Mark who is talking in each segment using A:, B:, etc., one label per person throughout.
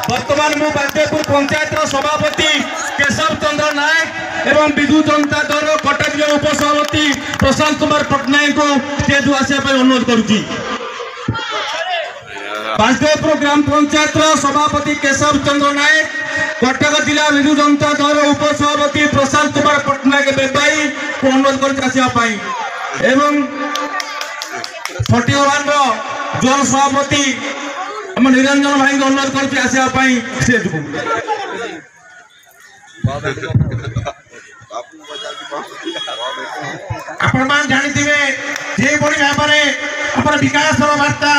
A: बर्तमान मु बाजेपुर पंचायत सभापति केशव चंद्र नायक एवं विजु जनता दल कटक उपसभापति प्रशांत कुमार पट्टनायक को स्टेज आसवा अनुरोध करुच्ची। बाजेपुर ग्राम पंचायत सभापति केशव चंद्र नायक, कटक जिला विजु जनता दल उपसभापति प्रशांत कुमार पट्टनायक बेपाई को अनुरोध कर एवं 41 जोन सभापति हम निरंजन भाई को अनुरोध करके आसवाई स्टेज को। आपण मान जानिथिबे जे बड़ी भाव में अपन विकास वार्ता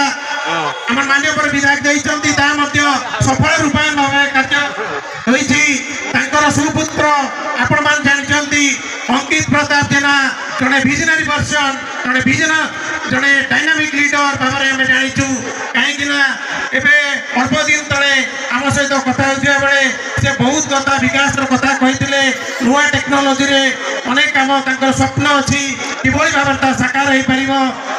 A: आम माननीय विधायक देइचंती ता मध्य सफल रूपायन कार्य होईछि। तांकर सुपुत्र आपण मान जानिचंती अंकित प्रताप जेना जड़े विजनरी पर्सन जड़े डायनामिक लीडर भाव में आम जाचु कहीं अल्प दिन तले आम सहित कथा बेले से बहुत कथा विकास कथा कही नुआ टेक्नोलोजी रे अनेक काम स्वप्न अच्छी कि भाव साकार हो पार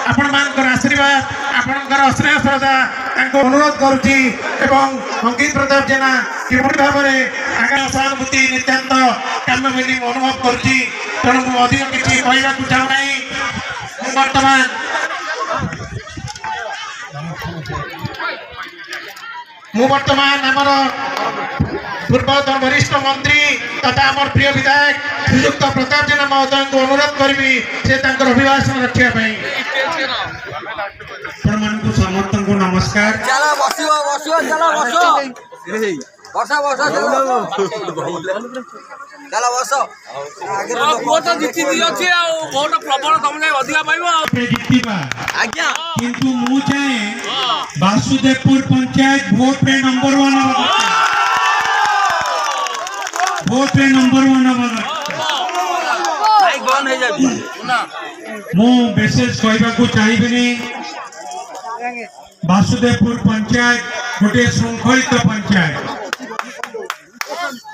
A: आपण मान आशीर्वाद आपणकर स्नेह श्रद्धा अनुरोध करुच्ची। अंकित प्रताप जेना कि भाव में आगामी सहानुभूति नितांत काम बोली अनुभव करुच्ची। तेणु मुझे अधिक किसी कहवाक चाहूना बर्तमान आमर पूर्वतन वरिष्ठ मंत्री तथा आमर प्रिय विधायक श्रीयुक्त प्रताप जेना महोदय को अनुरोध करी से अभिभाषण रखापी। समस्त को नमस्कार। किंतु मु चाहे वासुदेवपुर पंचायत वोट पे नंबर 1 मु विशेष कहवाक चाहिए। वासुदेवपुर पंचायत गोटे श्रृंखलित पंचायत।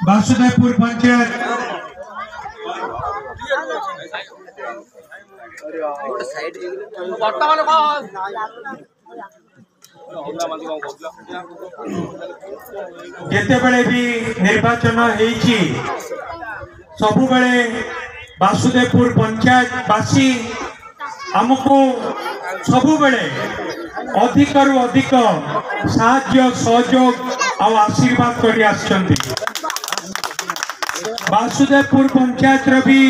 A: वासुदेवपुर पंचायत जितेबले भी निर्वाचन होइछि सबु बेले वासुदेवपुर पंचायत बासी आमको सबु बेले अधिक रु अधिक साहाय्य सहयोग और आशीर्वाद करी आछंती। वासुदेवपुर पंचायत भी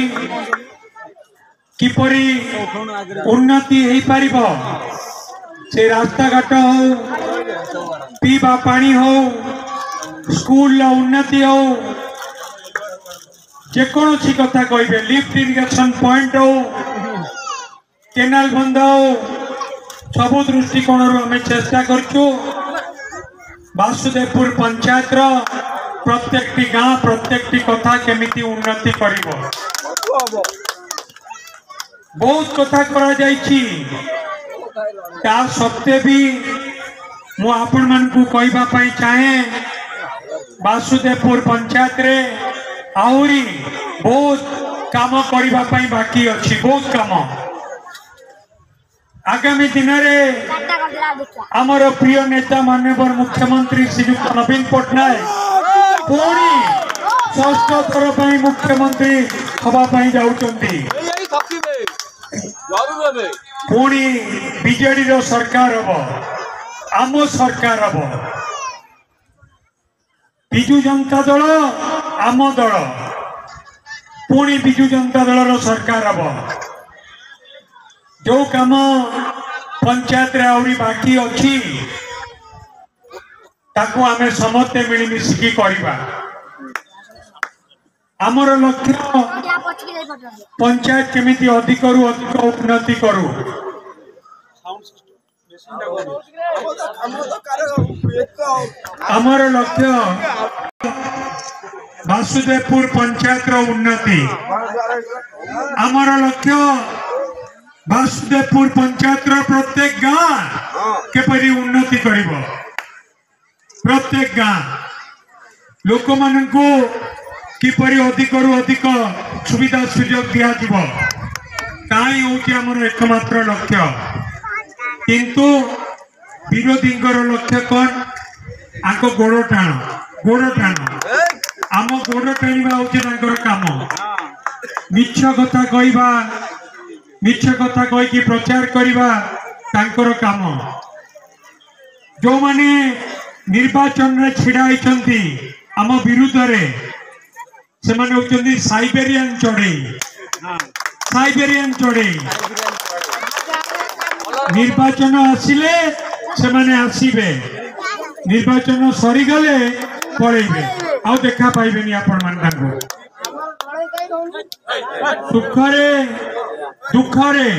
A: किपरि उन्नति हो पारिबो से रास्ता घाट हो पीवा पानी हो स्कूल उन्नति हो जेकोसी कथा कहे लिफ्ट इरिगेशन पॉइंट हो केनाल बंद हो सबु दृष्टिकोण आम चेष्टा करचु। वासुदेवपुर पंचायत प्रत्येक गाँ प्रत्येक कथा केमिति उन्नति करिबो बहुत कथा करा जाइछि। ता सत्वे भी मु आपण मान को कहबा पई चाहे वासुदेवपुर पंचायत रे आहुरी बहुत काम करबा पई बाकी अछि। बहुत काम आगामी दिन में आमर प्रिय नेता माननीय मुख्यमंत्री श्रीयुक्त नवीन पट्टनायक पुणी षष्ठ थर पर मुख्यमंत्री हवाई जाउचंती। पुणी बीजेडी रो सरकार हम आम सरकार हम बिजु जनता दल आम दल पुणी बिजु जनता दल रो सरकार हम जो काम पंचायत रे आउरी बाकी अच्छी ताकू आमे समस्ते मिलमिशिकी करबा। आमर लक्ष्य पंचायत केमिति अधिक रु अधिक उन्नति करू। आमर लक्ष्य वासुदेवपुर पंचायत रो उन्नति। आमर लक्ष्य वासुदेवपुर पंचायत प्रत्येक गाँ केपरि उन्नति करिबो। प्रत्येक गाँ लोक माननकु किपरि अधिक रु अधिक सुविधा सुयोग दिया जीवो ताई होची हमर एकमात्र लक्ष्य। किंतु विरोधी लक्ष्य कौन
B: आको गोड़ टाण आम गोड़ टाणवा हूँ काम मिछ कथा कहवा मिछ कथा कहीकि प्रचार करवा तांकर काम जो माने निर्वाचन रे छिड़ा होती आम विरुद्ध रे से माने होती साइबेरियन चढ़ई निर्वाचन आसिले से माने आसीबे निर्वाचन सरीगले पलैबे आउ देखा पाइबेनी आपण मान सुखरे दुखरे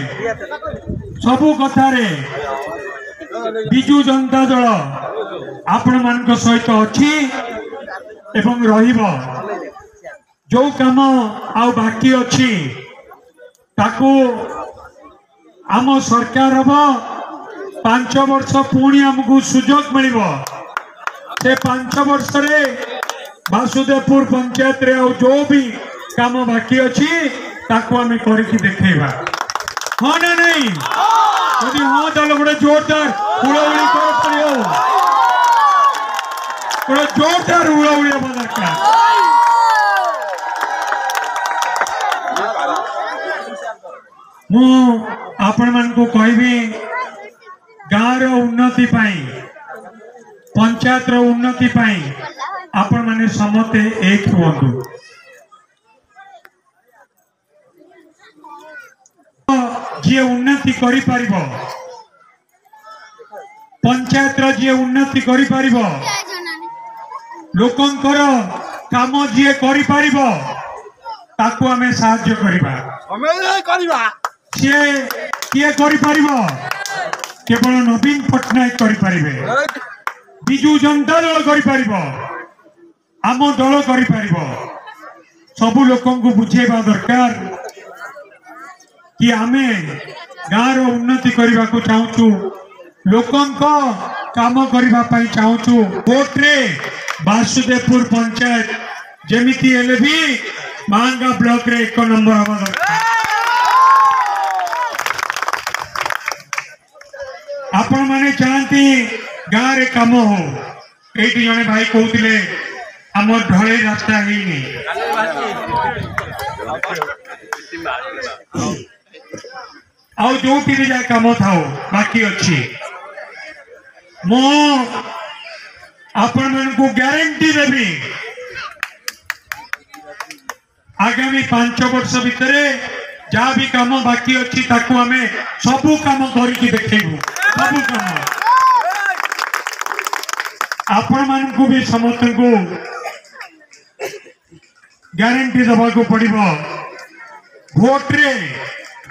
B: सबु कथारे बिजु जनता दल आपण मान सहित अच्छी एवं रहिबो जो काम आउ बाकी अच्छी ताकू आम सरकार हम 5 वर्ष पुणी आमको सुजोग मिल से 5 वर्ष रे वासुदेवपुर पंचायत रे जो भी काम बाकी अच्छी ताकू आम करके देखा हाँ ना नहीं यदि हाँ ताल गोटे जोरदार हुड़हुड़ी गोटे जोरदार हुड़हुड़ी हम दरकार मु आपण मान को कहबी गाँव रो उन्नति पाई पंचायत रो उन्नति पाई आपण माने समते एक हुंतु जे उन्नति करि परिबो पंचायत रो जे उन्नति करि परिबो लोकंकर काम जे करि परिबो ताकू आमे साहाय्य करिबा किए केवल नवीन पट्टनायक करें विजु जनता दल करें आम दल करें सबू लोक बुझेबा दरकार कि आमे गाँव रो उन्नति करने को चाहूँ लोकों काम करने चाहूँ भोट रे वासुदेवपुर पंचायत जमीती हेले भी मांगा ब्लॉक रे 1 नंबर हवा दरकार आपण माने चाहती गाँव रे काम हो ये जने भाई कहते आम ढले रास्ता है आउ जो जाए काम था बाकी अच्छी मो आपण मान को गारंटी देवी आगामी 5 वर्ष भितर जहाँ भी काम बाकी अच्छी ताकू आम सबू काम करके देखेबू सबू काम आपण मान को भी समस्त को गारंटी दबा को पड़ो भोट रे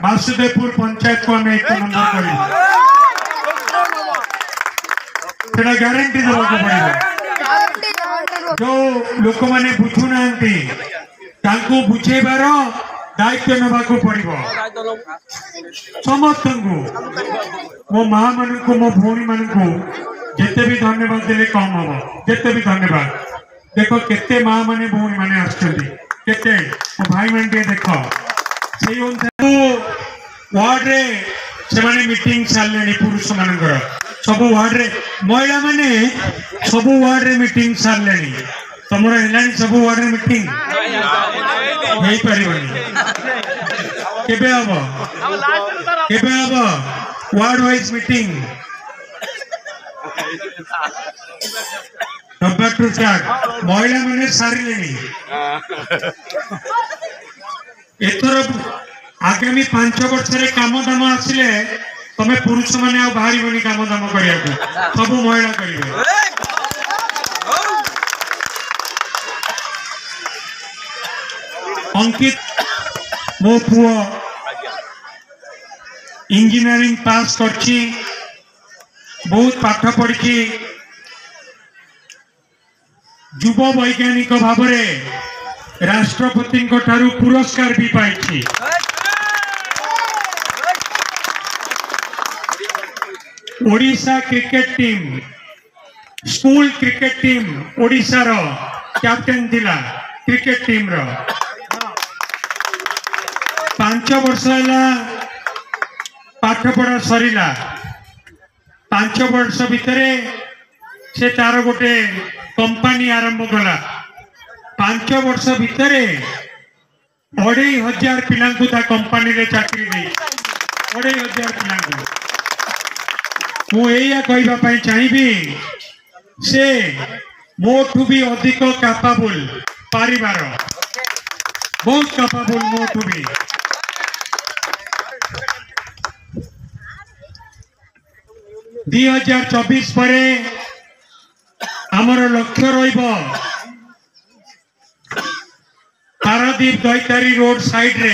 B: वासुदेवपुर पंचायत को आम 1 नंबर कर गारंटी दबा को पड़ो जो लोक मैंने बुझुना बुझेबार दायित्व नवा को पड़ो समस्त को मो माँ मान को मो भौणी मान को जिते भी धन्यवाद देले कम हम जिते भी धन्यवाद देखो केते माँ माने भौणी माने आते मो भाई मान देख से वार्ड रे से माने मीटिंग सारे पुरुष मानकर सब वार्ड रे महिला माने सब वार्ड रे मीटिंग सारे तुम है सब वार्ड रे मीटिंग नहीं पारिबनी केबे हम ward wise meeting to start महिला मैंने सारे एथर आगामी 5 वर्ष काम दाम आसिले तमे पुरुष मैंने बाहर काम दाम करने सब महिला करेंगे अंकित मो पुओ इंजीनियरिंग पास करछि बहुत पाठ पढ़ी युव वैज्ञानिक भाव में राष्ट्रपति पुरस्कार भी पाई Odisha cricket team school cricket team Odisha रो कैप्टेन थिला क्रिकेट टीम रो 5 वर्ष पाठ पढ़ा सरीला 5 वर्ष भितर से तार गोटे कंपनी आरंभ कला 5 वर्ष भितर 2500 पिला कंपनी रे चाकरी दे 2500 पिला मुझे कहवाई चाहिए से मोठू भी अधिक कैपेबल पारिबार बहुत कैपेबल मोठू भी 2024 पर आमर लक्ष्य पारादीप दैतारी रोड साइड रे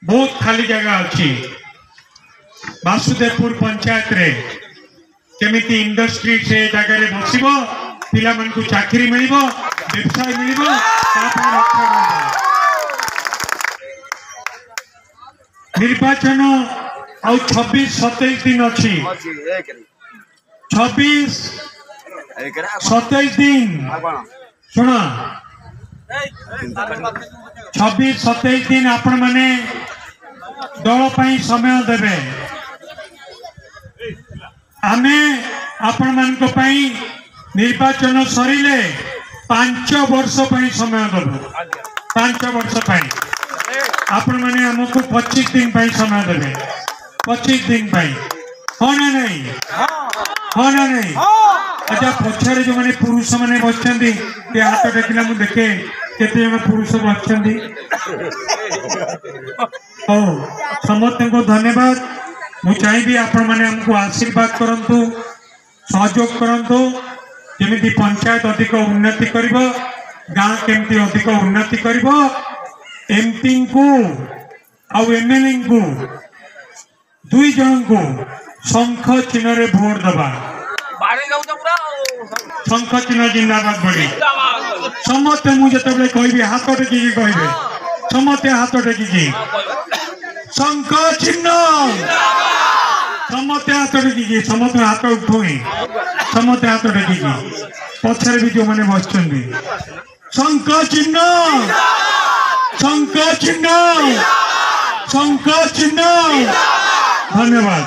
B: बहुत खाली जगह अच्छी वासुदेवपुर पंचायत रे केमिति इंडस्ट्री से जगह रे बसिबो पिला मन को चाकरी मिलिबो व्यवसाय मिलिबो तापर लक्ष्य निर्वाचन आउ 26-27 दिन अच्छी 26-27 दिन सुना 26-27 दिन आपण माने दल पाई समय देवे आमे आपण मान को पाई निर्वाचन सरिले 5 वर्ष पाई समय देबो 5 वर्ष पाई आपण माने हमको 25 दिन पाई समय देवे 25 दिन पाई होना नहीं अच्छा पछारे जो माने पुरुष माने बचछन्ती ते हाथ देखिला मु देखे केते जण पुरुष बचछन्ती ओ समस्त को धन्यवाद मु चाहिए आपण माने हमको आशीर्वाद करंतु सहयोग करंतु जेमिति पंचायत अधिक उन्नति करिवो गां केमति अधिक उन्नति करिवो एमपी को आ एमएलए को दुई जन को शंख चिन्ह रे भोट दबा शंख चिन्ह जिंदाबाद बड़ी समस्त मुझे कहबी हाथ टेकी कहबे समस्त हाथ टेकी शंख चिन्ह समस्त हाथ टेकी समस्त हाथ उठोई समस्त हाथ टेकी पछरे भी जो मैंने बसचंदी शंख चिन्ह शंख चिन्ह शंख चिन्ह धन्यवाद।